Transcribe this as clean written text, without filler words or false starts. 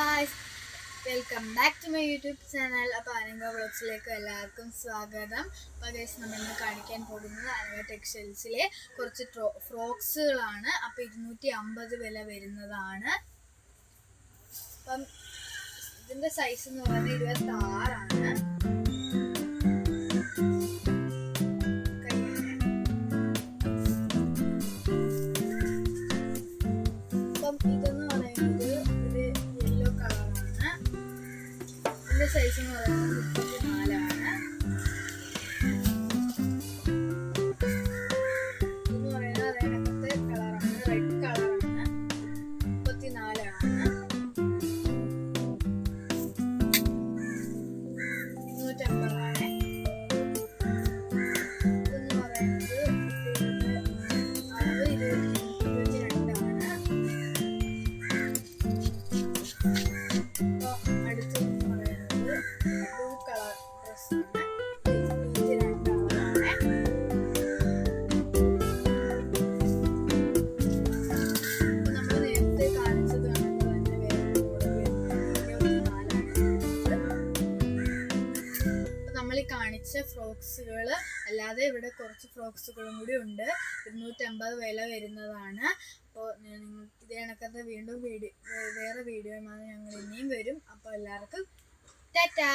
guys, welcome back to my YouTube channel. അപ്പോൾ അനങ്ക വ്ളോഗ്സിലേക്ക് എല്ലാവർക്കും സ്വാഗതം. അപ്പോൾ ഗൈസ് നമ്മൾ ഇന്ന് കാണിക്കാൻ പോകുന്നത് അനങ്ക ടെക്സ്റ്റൈൽസിലെ കുറച്ച് ഫ്രോക്സുകളാണ്. അപ്പോൾ 250 വില വരുന്നതാണ്. അപ്പം ഇതിൻ്റെ സൈസ് എന്ന് പറയുന്നത് 26 ആണ്. സൈസ് എന്ന് പറയുന്നത് 34 ആണ്. എന്ന് പറയുന്നത് അതിനകത്തെ കളറാണ്, റെഡ് കളറാണ്. 34 ആണ്. 250 ആണ്. ഇതെന്ന് പറയുന്നത് അളവ് 22 ആണ്. അടുത്ത് ബ്ലൂ കളർ ഡ്രസ്സാണ്. 22 അളവാണ്. നമ്മൾ നേരത്തെ കാണിച്ചത് കണക്ക് തന്നെ വേറെ മോഡൽ 24 ആണ്. നമ്മൾ ഈ കാണിച്ച ഫ്രോക്സുകൾ അല്ലാതെ ഇവിടെ കുറച്ച് ഫ്രോക്സുകളും കൂടി ഉണ്ട്. 250 വില വരുന്നതാണ്. അപ്പോൾ ഇതേ കണക്കത്തെ വീണ്ടും വേറെ വീഡിയോയുമായി ഞങ്ങൾ ഇനിയും വരും. അപ്പോൾ എല്ലാവർക്കും ടാറ്റാ.